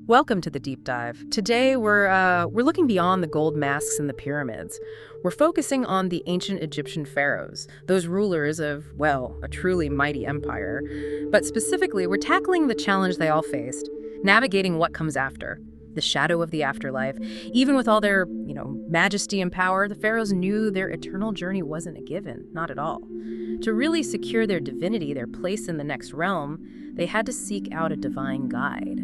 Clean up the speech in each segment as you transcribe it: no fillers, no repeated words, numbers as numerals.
Welcome to the deep dive. Today we're looking beyond the gold masks and the pyramids. We're focusing on the ancient Egyptian pharaohs, those rulers of, well, a truly mighty empire. But specifically, we're tackling the challenge they all faced, navigating what comes after, the shadow of the afterlife. Even with all their, majesty and power, the pharaohs knew their eternal journey wasn't a given, not at all. To really secure their divinity, their place in the next realm, they had to seek out a divine guide.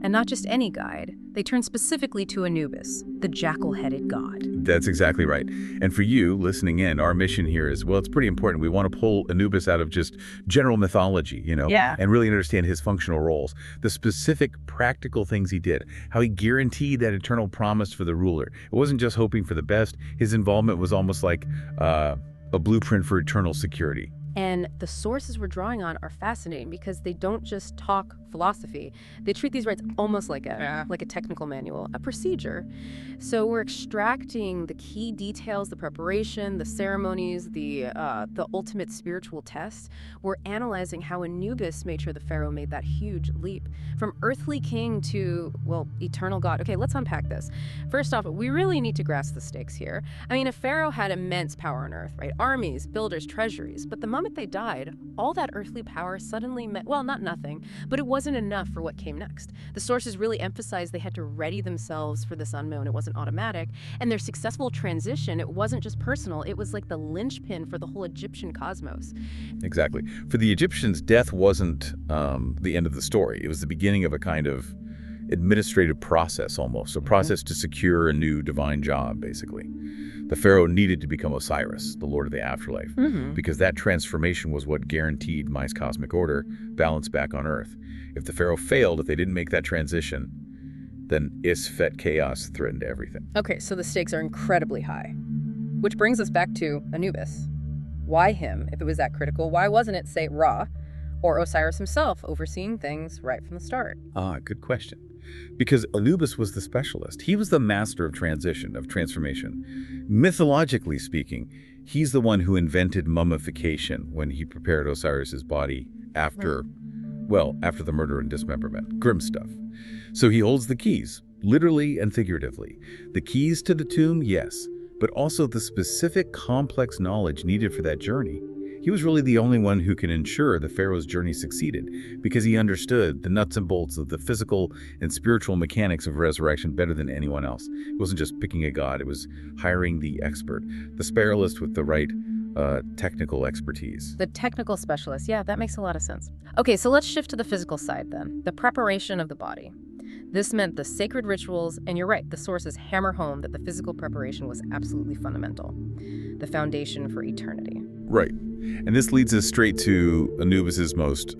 And not just any guide. They turned specifically to Anubis, the jackal-headed god. That's exactly right. And for you, listening in, our mission here is, well, it's pretty important. We want to pull Anubis out of just general mythology, and really understand his functional roles, the specific practical things he did, how he guaranteed that eternal promise for the ruler. It wasn't just hoping for the best. His involvement was almost like a blueprint for eternal security. And the sources we're drawing on are fascinating because they don't just talk philosophy. They treat these rites almost like a technical manual, a procedure. So we're extracting the key details, the preparation, the ceremonies, the ultimate spiritual test. We're analyzing how Anubis made sure the pharaoh made that huge leap from earthly king to, well, eternal god. Okay, let's unpack this. First off, we really need to grasp the stakes here. I mean, a pharaoh had immense power on earth, right? Armies, builders, treasuries. But the moment they died, all that earthly power suddenly meant, well, not nothing, but it wasn't enough for what came next. The sources really emphasized they had to ready themselves for this unknown. It wasn't automatic. And their successful transition, it wasn't just personal. It was like the linchpin for the whole Egyptian cosmos. Exactly. For the Egyptians, death wasn't the end of the story. It was the beginning of a kind of administrative process almost, a process to secure a new divine job, basically. The pharaoh needed to become Osiris, the lord of the afterlife, because that transformation was what guaranteed Mai's cosmic order, balance back on earth. If the pharaoh failed, if they didn't make that transition, then Isfet chaos threatened everything. Okay, so the stakes are incredibly high. Which brings us back to Anubis. Why him, if it was that critical? Why wasn't it, say, Ra or Osiris himself overseeing things right from the start? Good question. Because Anubis was the specialist. He was the master of transition, of transformation. Mythologically speaking, he's the one who invented mummification when he prepared Osiris's body after the murder and dismemberment. Grim stuff. So he holds the keys, literally and figuratively. The keys to the tomb, yes, but also the specific complex knowledge needed for that journey. He was really the only one who can ensure the pharaoh's journey succeeded because he understood the nuts and bolts of the physical and spiritual mechanics of resurrection better than anyone else. It wasn't just picking a god, it was hiring the expert, the specialist with the right technical expertise. The technical specialist, yeah, that makes a lot of sense. Okay, so let's shift to the physical side then, the preparation of the body. This meant the sacred rituals, and you're right, the sources hammer home that the physical preparation was absolutely fundamental, the foundation for eternity. Right. And this leads us straight to Anubis's most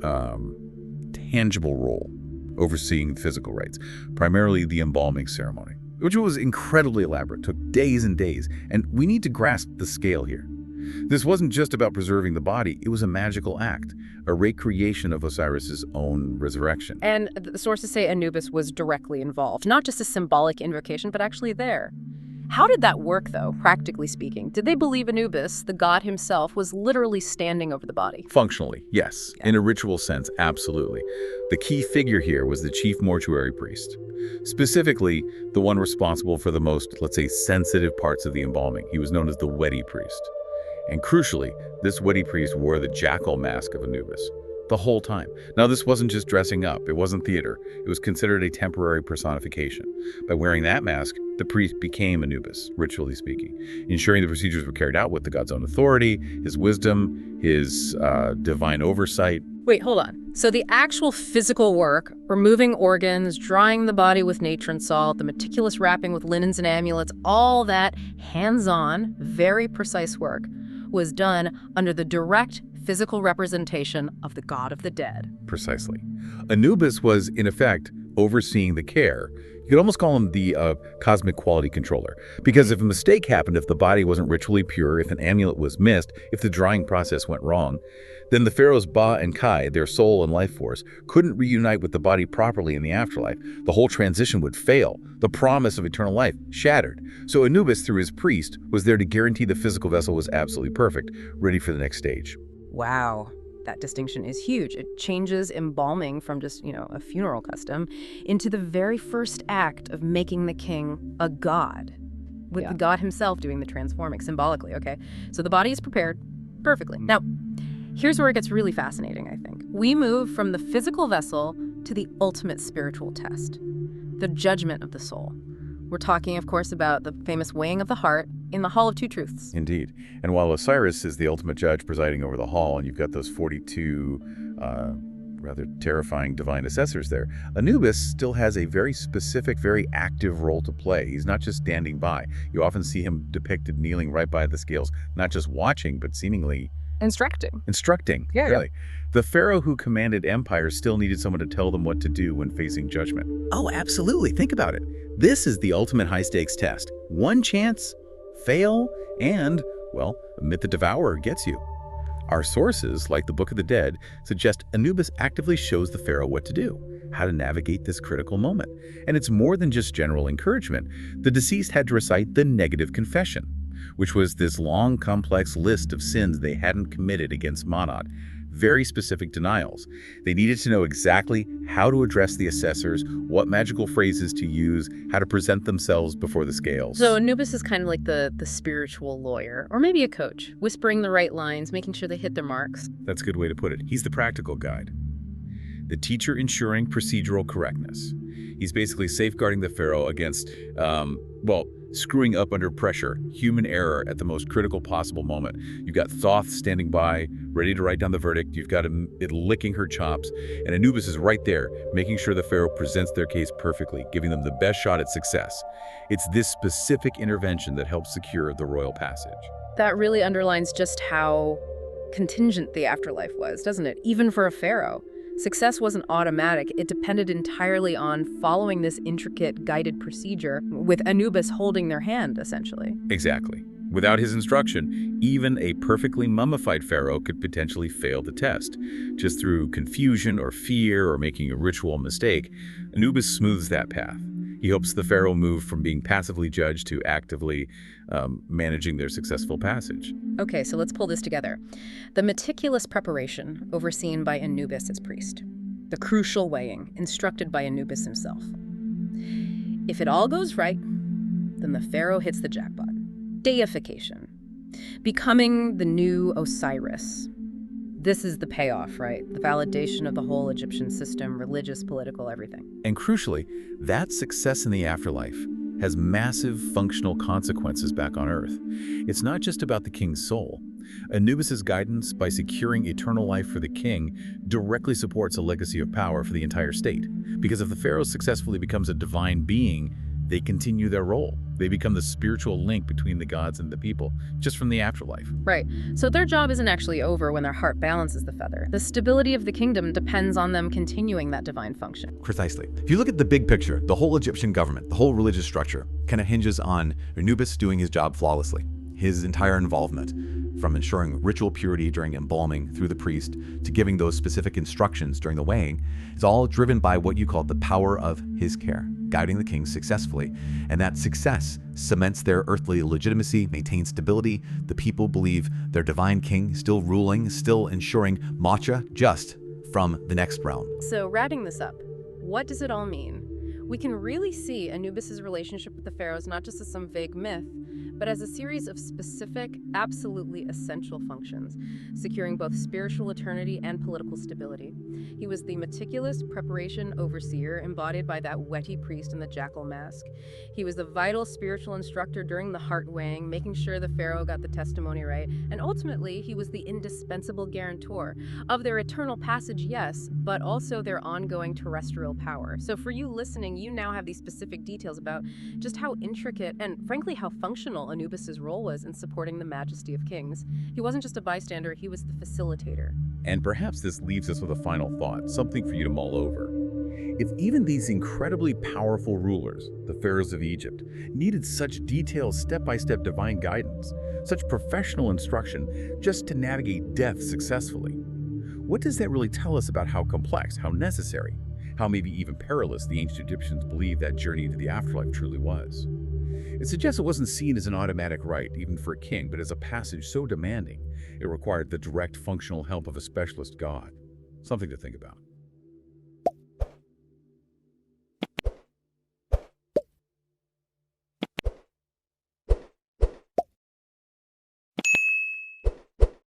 tangible role, overseeing physical rites, primarily the embalming ceremony, which was incredibly elaborate, took days and days, and we need to grasp the scale here. This wasn't just about preserving the body, it was a magical act, a recreation of Osiris's own resurrection. And the sources say Anubis was directly involved, not just a symbolic invocation, but actually there. How did that work, though, practically speaking? Did they believe Anubis, the god himself, was literally standing over the body? Functionally, yes. Yeah. In a ritual sense, absolutely. The key figure here was the chief mortuary priest, specifically the one responsible for the most, let's say, sensitive parts of the embalming. He was known as the Wedi priest. And crucially, this Wedi priest wore the jackal mask of Anubis the whole time. Now, this wasn't just dressing up. It wasn't theater. It was considered a temporary personification. By wearing that mask, the priest became Anubis, ritually speaking, ensuring the procedures were carried out with the god's own authority, his wisdom, his divine oversight. Wait, hold on. So the actual physical work, removing organs, drying the body with natron salt, the meticulous wrapping with linens and amulets, all that hands-on, very precise work was done under the direct physical representation of the god of the dead. Precisely. Anubis was, in effect, overseeing the care. You could almost call him the cosmic quality controller. Because if a mistake happened, if the body wasn't ritually pure, if an amulet was missed, if the drying process went wrong, then the pharaohs Ba and Kai, their soul and life force, couldn't reunite with the body properly in the afterlife. The whole transition would fail. The promise of eternal life shattered. So Anubis, through his priest, was there to guarantee the physical vessel was absolutely perfect, ready for the next stage. Wow. That distinction is huge. It changes embalming from just, a funeral custom into the very first act of making the king a god, with the god himself doing the transforming symbolically, okay? So the body is prepared perfectly. Now, here's where it gets really fascinating, I think. We move from the physical vessel to the ultimate spiritual test, the judgment of the soul. We're talking, of course, about the famous weighing of the heart in the Hall of Two Truths. Indeed. And while Osiris is the ultimate judge presiding over the hall, and you've got those 42 rather terrifying divine assessors there, Anubis still has a very specific, very active role to play. He's not just standing by. You often see him depicted kneeling right by the scales, not just watching, but seemingly Instructing. Yeah, really. The pharaoh who commanded empires still needed someone to tell them what to do when facing judgment. Oh, absolutely. Think about it. This is the ultimate high-stakes test. One chance, fail, and, well, admit the devourer gets you. Our sources, like the Book of the Dead, suggest Anubis actively shows the pharaoh what to do, how to navigate this critical moment. And it's more than just general encouragement. The deceased had to recite the negative confession, which was this long, complex list of sins they hadn't committed against Monad. Very specific denials. They needed to know exactly how to address the assessors, what magical phrases to use, how to present themselves before the scales. So Anubis is kind of like the spiritual lawyer, or maybe a coach, whispering the right lines, making sure they hit their marks. That's a good way to put it. He's the practical guide. The teacher ensuring procedural correctness. He's basically safeguarding the pharaoh against, screwing up under pressure, human error at the most critical possible moment. You've got Thoth standing by, ready to write down the verdict. You've got it licking her chops. And Anubis is right there, making sure the pharaoh presents their case perfectly, giving them the best shot at success. It's this specific intervention that helps secure the royal passage. That really underlines just how contingent the afterlife was, doesn't it? Even for a pharaoh. Success wasn't automatic. It depended entirely on following this intricate guided procedure with Anubis holding their hand, essentially. Exactly. Without his instruction, even a perfectly mummified pharaoh could potentially fail the test. Just through confusion or fear or making a ritual mistake, Anubis smooths that path. He hopes the pharaoh move from being passively judged to actively managing their successful passage. Okay, so let's pull this together. The meticulous preparation overseen by Anubis as priest. The crucial weighing instructed by Anubis himself. If it all goes right, then the pharaoh hits the jackpot. Deification. Becoming the new Osiris. This is the payoff, right? The validation of the whole Egyptian system, religious, political, everything. And crucially, that success in the afterlife has massive functional consequences back on Earth. It's not just about the king's soul. Anubis's guidance by securing eternal life for the king directly supports a legacy of power for the entire state. Because if the pharaoh successfully becomes a divine being, they continue their role. They become the spiritual link between the gods and the people, just from the afterlife. Right. So their job isn't actually over when their heart balances the feather. The stability of the kingdom depends on them continuing that divine function. Precisely. If you look at the big picture, the whole Egyptian government, the whole religious structure, kind of hinges on Anubis doing his job flawlessly. His entire involvement, from ensuring ritual purity during embalming through the priest to giving those specific instructions during the weighing, is all driven by what you call the power of his care, guiding the king successfully. And that success cements their earthly legitimacy, maintains stability. The people believe their divine king still ruling, still ensuring matcha just from the next realm. So wrapping this up, what does it all mean? We can really see Anubis's relationship with the pharaohs not just as some vague myth, but as a series of specific, absolutely essential functions, securing both spiritual eternity and political stability. He was the meticulous preparation overseer embodied by that wetty priest in the jackal mask. He was the vital spiritual instructor during the heart weighing, making sure the pharaoh got the testimony right. And ultimately, he was the indispensable guarantor of their eternal passage, yes, but also their ongoing terrestrial power. So for you listening, you now have these specific details about just how intricate and frankly how functional Anubis's role was in supporting the Majesty of Kings. He wasn't just a bystander, he was the facilitator. And perhaps this leaves us with a final thought, something for you to mull over. If even these incredibly powerful rulers, the pharaohs of Egypt, needed such detailed step-by-step divine guidance, such professional instruction just to navigate death successfully, what does that really tell us about how complex, how necessary, how maybe even perilous the ancient Egyptians believed that journey into the afterlife truly was? It suggests it wasn't seen as an automatic right, even for a king, but as a passage so demanding, it required the direct functional help of a specialist god. Something to think about.